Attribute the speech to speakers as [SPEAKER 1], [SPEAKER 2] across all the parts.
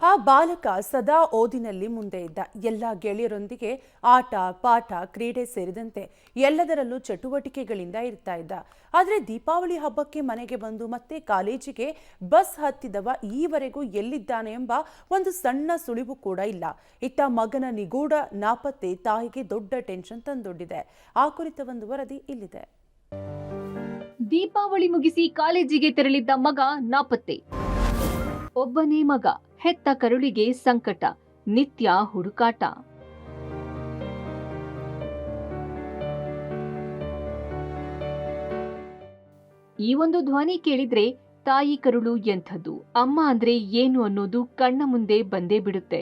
[SPEAKER 1] ಆ ಬಾಲಕ ಸದಾ ಓದಿನಲ್ಲಿ ಮುಂದೆ ಇದ್ದ. ಎಲ್ಲ ಗೆಳೆಯರೊಂದಿಗೆ ಆಟ ಪಾಠ ಕ್ರೀಡೆ ಸೇರಿದಂತೆ ಎಲ್ಲದರಲ್ಲೂ ಚಟುವಟಿಕೆಗಳಿಂದ ಇರ್ತಾ ಇದ್ದ. ಆದರೆ ದೀಪಾವಳಿ ಹಬ್ಬಕ್ಕೆ ಮನೆಗೆ ಬಂದು ಮತ್ತೆ ಕಾಲೇಜಿಗೆ ಬಸ್ ಹತ್ತಿದವ ಈವರೆಗೂ ಎಲ್ಲಿದ್ದಾನೆ ಎಂಬ ಒಂದು ಸಣ್ಣ ಸುಳಿವು ಕೂಡ ಇಲ್ಲ. ಇತ್ತ ಮಗನ ನಿಗೂಢ ನಾಪತ್ತೆ ತಾಯಿಗೆ ದೊಡ್ಡ ಟೆನ್ಷನ್ ತಂದೊಡ್ಡಿದೆ. ಆ ಕುರಿತ ಒಂದು ವರದಿ ಇಲ್ಲಿದೆ.
[SPEAKER 2] ದೀಪಾವಳಿ ಮುಗಿಸಿ ಕಾಲೇಜಿಗೆ ತೆರಳಿದ್ದ ಮಗ ನಾಪತ್ತೆ. ಒಬ್ಬನೇ ಮಗ, ಹೆತ್ತ ಕರುಳಿಗೆ ಸಂಕಟ, ನಿತ್ಯ ಹುಡುಕಾಟ. ಈ ಒಂದು ಧ್ವನಿ ಕೇಳಿದ್ರೆ ತಾಯಿ ಕರುಳು ಎಂಥದ್ದು, ಅಮ್ಮ ಅಂದ್ರೆ ಏನು ಅನ್ನೋದು ಕಣ್ಣ ಮುಂದೆ ಬಂದೇ ಬಿಡುತ್ತೆ.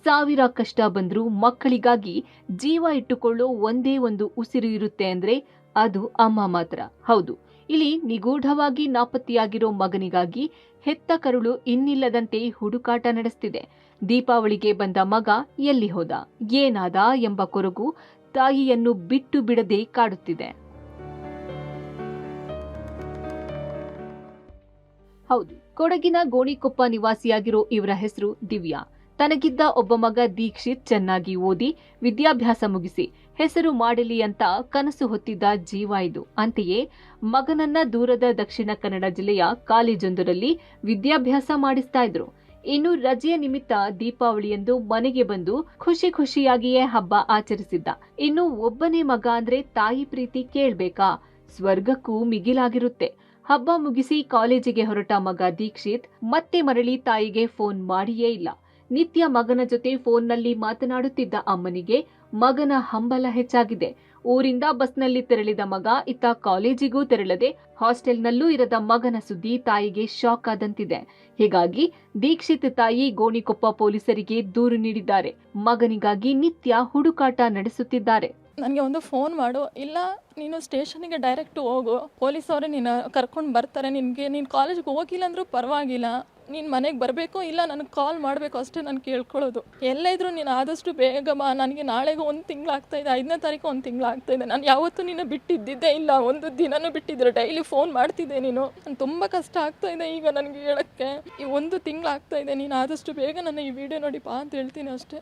[SPEAKER 2] ಸಾವಿರ ಕಷ್ಟ ಬಂದ್ರೂ ಮಕ್ಕಳಿಗಾಗಿ ಜೀವ ಇಟ್ಟುಕೊಳ್ಳೋ ಒಂದೇ ಒಂದು ಉಸಿರು ಇರುತ್ತೆ ಅಂದ್ರೆ ಅದು ಅಮ್ಮ ಮಾತ್ರ. ಹೌದು, ಇಲ್ಲಿ ನಿಗೂಢವಾಗಿ ನಾಪತ್ತೆಯಾಗಿರೋ ಮಗನಿಗಾಗಿ ಹೆತ್ತ ಕರುಳು ಇನ್ನಿಲ್ಲದಂತೆ ಹುಡುಕಾಟ ನಡೆಸ್ತಿದೆ. ದೀಪಾವಳಿಗೆ ಬಂದ ಮಗ ಎಲ್ಲಿ ಹೋದ, ಏನಾದ ಎಂಬ ಕೊರಗು ತಾಯಿಯನ್ನು ಬಿಟ್ಟು ಬಿಡದೆ ಕಾಡುತ್ತಿದೆ. ಹೌದು, ಕೊಡಗಿನ ಗೋಣಿಕೊಪ್ಪ ನಿವಾಸಿಯಾಗಿರೋ ಇವರ ಹೆಸರು ದಿವ್ಯಾ. ತನಗಿದ್ದ ಒಬ್ಬ ಮಗ ದೀಕ್ಷಿತ್ ಚೆನ್ನಾಗಿ ಓದಿ ವಿದ್ಯಾಭ್ಯಾಸ ಮುಗಿಸಿ ಹೆಸರು ಮಾಡಲಿ ಅಂತ ಕನಸು ಹೊತ್ತಿದ್ದ ಜೀವ ಇದು. ಅಂತೆಯೇ ಮಗನನ್ನ ದೂರದ ದಕ್ಷಿಣ ಕನ್ನಡ ಜಿಲ್ಲೆಯ ಕಾಲೇಜೊಂದರಲ್ಲಿ ವಿದ್ಯಾಭ್ಯಾಸ ಮಾಡಿಸ್ತಾ ಇದ್ರು. ಇನ್ನು ರಜೆಯ ನಿಮಿತ್ತ ದೀಪಾವಳಿಯಂದು ಮನೆಗೆ ಬಂದು ಖುಷಿಯಾಗಿಯೇ ಹಬ್ಬ ಆಚರಿಸಿದ್ದ. ಇನ್ನು ಒಬ್ಬನೇ ಮಗ ಅಂದ್ರೆ ತಾಯಿ ಪ್ರೀತಿ ಕೇಳ್ಬೇಕಾ, ಸ್ವರ್ಗಕ್ಕೂ ಮಿಗಿಲಾಗಿರುತ್ತೆ. ಹಬ್ಬ ಮುಗಿಸಿ ಕಾಲೇಜಿಗೆ ಹೊರಟ ಮಗ ದೀಕ್ಷಿತ್ ಮತ್ತೆ ಮರಳಿ ತಾಯಿಗೆ ಫೋನ್ ಮಾಡಿಯೇ ಇಲ್ಲ. ನಿತ್ಯ ಮಗನ ಜೊತೆ ಫೋನ್ನಲ್ಲಿ ಮಾತನಾಡುತ್ತಿದ್ದ ಅಮ್ಮನಿಗೆ ಮಗನ ಹಂಬಲ ಹೆಚ್ಚಾಗಿದೆ. ಊರಿಂದ ಬಸ್ನಲ್ಲಿ ತೆರಳಿದ ಮಗ ಇತ್ತ ಕಾಲೇಜಿಗೂ ತೆರಳದೆ ಹಾಸ್ಟೆಲ್ನಲ್ಲೂ ಇರದ ಮಗನ ಸುದ್ದಿ ತಾಯಿಗೆ ಶಾಕ್ ಆದಂತಿದೆ. ಹೀಗಾಗಿ ದೀಕ್ಷಿತ್ ತಾಯಿ ಗೋಣಿಕೊಪ್ಪ ಪೊಲೀಸರಿಗೆ ದೂರು ನೀಡಿದ್ದಾರೆ. ಮಗನಿಗಾಗಿ ನಿತ್ಯ ಹುಡುಕಾಟ ನಡೆಸುತ್ತಿದ್ದಾರೆ.
[SPEAKER 3] ನನಗೆ ಒಂದು ಫೋನ್ ಮಾಡು, ಇಲ್ಲ ನೀನು ಸ್ಟೇಷನಿಗೆ ಡೈರೆಕ್ಟ್ ಹೋಗು, ಪೊಲೀಸವರೇ ನೀನು ಕರ್ಕೊಂಡು ಬರ್ತಾರೆ. ನೀನು ಕಾಲೇಜ್ಗೆ ಹೋಗಿಲ್ಲ ಅಂದರೂ ಪರವಾಗಿಲ್ಲ, ನೀನು ಮನೆಗೆ ಬರಬೇಕು, ಇಲ್ಲ ನನಗೆ ಕಾಲ್ ಮಾಡಬೇಕು ಅಷ್ಟೇ ನಾನು ಕೇಳ್ಕೊಳ್ಳೋದು. ಎಲ್ಲೇ ಇದ್ರೂ ನೀನು ಆದಷ್ಟು ಬೇಗ ಬಾ. ನನಗೆ ನಾಳೆಗೆ 1 ತಿಂಗಳಾಗ್ತಾಯಿದೆ, 5ನೇ ತಾರೀಕು 1 ತಿಂಗಳಾಗ್ತಾಯಿದೆ. ನಾನು ಯಾವತ್ತೂ ನಿನ್ನ ಬಿಟ್ಟಿದ್ದಿದ್ದೇ ಇಲ್ಲ, ಒಂದು ದಿನನೂ ಬಿಟ್ಟಿದ್ರು. ಡೈಲಿ ಫೋನ್ ಮಾಡ್ತಿದ್ದೆ ನೀನು. ನಾನು ತುಂಬ ಕಷ್ಟ ಆಗ್ತಾಯಿದೆ ಈಗ ನನಗೆ ಹೇಳೋಕ್ಕೆ. ಈ 1 ತಿಂಗಳಾಗ್ತಾಯಿದೆ, ನೀನು ಆದಷ್ಟು ಬೇಗ ನನ್ನ ಈ ವಿಡಿಯೋ ನೋಡಿ ಬಾ ಅಂತ ಹೇಳ್ತೀನಿ ಅಷ್ಟೇ.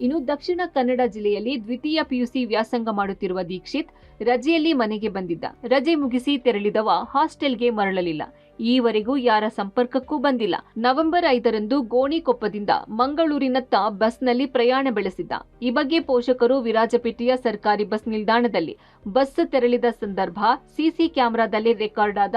[SPEAKER 2] ಇನ್ನು ದಕ್ಷಿಣ ಕನ್ನಡ ಜಿಲ್ಲೆಯಲ್ಲಿ ದ್ವಿತೀಯ ಪಿಯುಸಿ ವ್ಯಾಸಂಗ ಮಾಡುತ್ತಿರುವ ದೀಕ್ಷಿತ್ ರಜೆಯಲ್ಲಿ ಮನೆಗೆ ಬಂದಿದ್ದ. ರಜೆ ಮುಗಿಸಿ ತೆರಳಿದವ ಹಾಸ್ಟೆಲ್ಗೆ ಮರಳಲಿಲ್ಲ. ಈವರೆಗೂ ಯಾರ ಸಂಪರ್ಕಕ್ಕೂ ಬಂದಿಲ್ಲ. ನವೆಂಬರ್ 5ರಂದು ಗೋಣಿಕೊಪ್ಪದಿಂದ ಮಂಗಳೂರಿನತ್ತ ಬಸ್ನಲ್ಲಿ ಪ್ರಯಾಣ ಬೆಳೆಸಿದ್ದ. ಈ ಬಗ್ಗೆ ಪೋಷಕರು ವಿರಾಜಪೇಟೆಯ ಸರ್ಕಾರಿ ಬಸ್ ನಿಲ್ದಾಣದಲ್ಲಿ ಬಸ್ ತೆರಳಿದ ಸಂದರ್ಭ ಸಿಸಿ ಕ್ಯಾಮೆರಾದಲ್ಲಿ ರೆಕಾರ್ಡ್ ಆದ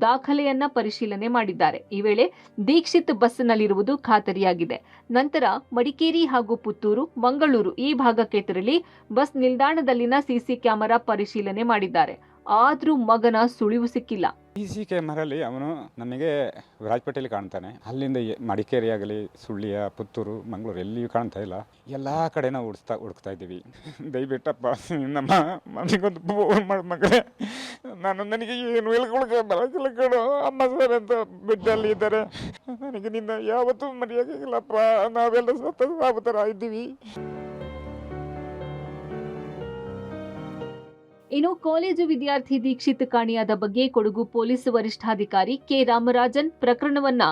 [SPEAKER 2] ದಾಖಲೆಯನ್ನ ಪರಿಶೀಲನೆ ಮಾಡಿದ್ದಾರೆ. ಈ ವೇಳೆ ದೀಕ್ಷಿತ್ ಬಸ್ನಲ್ಲಿರುವುದು ಖಾತರಿಯಾಗಿದೆ. ನಂತರ ಮಡಿಕೇರಿ ಹಾಗೂ ಪುತ್ತೂರು, ಮಂಗಳೂರು ಈ ಭಾಗಕ್ಕೆ ತೆರಳಿ ಬಸ್ ನಿಲ್ದಾಣದಲ್ಲಿನ ಸಿಸಿ ಕ್ಯಾಮೆರಾ ಪರಿಶೀಲನೆ ಮಾಡಿದ್ದಾರೆ. ಆದ್ರೂ ಮಗನ ಸುಳಿವು ಸಿಕ್ಕಿಲ್ಲ.
[SPEAKER 4] ಸಿಸಿ ಕ್ಯಾಮರಲ್ಲಿ ಅವನು ನಮಗೆ ವಿರಾಜಪೇಟೆಯಲ್ಲಿ ಕಾಣ್ತಾನೆ. ಅಲ್ಲಿಂದ ಮಡಿಕೇರಿ ಆಗಲಿ, ಸುಳ್ಳಿಯ, ಪುತ್ತೂರು, ಮಂಗಳೂರು ಎಲ್ಲಿಯೂ ಕಾಣ್ತಾ ಇಲ್ಲ. ಎಲ್ಲ ಕಡೆ ನಾವು ಹುಡುಕ್ತಾ ಇದ್ದೀವಿ. ದಯವಿಟ್ಟಪ್ಪ ನಮ್ಮ ಮನೆಗೊಂದು ಫೋನ್ ಮಾಡಿ ಮಗನೇ, ನನಗೆ ಏನು ಹೇಳ್ಕೊಳಕ್ಕೆ ಬರೋದಿಲ್ಲ ಕಣೋ, ಅಮ್ಮ ಸರ್ ಅಂತ ಬಿಟ್ಟಲ್ಲಿ ಇದ್ದಾರೆ. ನನಗೆ ನಿನ್ನ ಯಾವತ್ತೂ ಮರೆಯೋಕ್ಕಾಗಿಲ್ಲಪ್ಪ, ನಾವೆಲ್ಲ ಸಾವುತರ ಇದ್ದೀವಿ.
[SPEAKER 2] ಇನ್ನು ಕಾಲೇಜು ವಿದ್ಯಾರ್ಥಿ ದೀಕ್ಷಿತ್ ಕಾಣೆಯಾದ ಬಗ್ಗೆ ಕೊಡಗು ಪೊಲೀಸ್ ವರಿಷ್ಠಾಧಿಕಾರಿ ಕೆ ರಾಮರಾಜನ್ ಪ್ರಕರಣವನ್ನ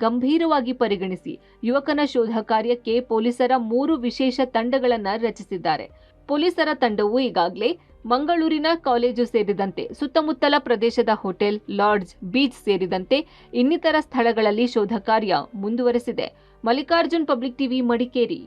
[SPEAKER 2] ಗಂಭೀರವಾಗಿ ಪರಿಗಣಿಸಿ ಯುವಕನ ಶೋಧ ಕಾರ್ಯಕ್ಕೆ ಪೊಲೀಸರ 3 ವಿಶೇಷ ತಂಡಗಳನ್ನು ರಚಿಸಿದ್ದಾರೆ. ಪೊಲೀಸರ ತಂಡವು ಈಗಾಗಲೇ ಮಂಗಳೂರಿನ ಕಾಲೇಜು ಸೇರಿದಂತೆ ಸುತ್ತಮುತ್ತಲ ಪ್ರದೇಶದ ಹೋಟೆಲ್, ಲಾಡ್ಜ್, ಬೀಚ್ ಸೇರಿದಂತೆ ಇನ್ನಿತರ ಸ್ಥಳಗಳಲ್ಲಿ ಶೋಧ ಕಾರ್ಯ ಮುಂದುವರೆಸಿದೆ. Mallikarjun, public TV, Madikeri.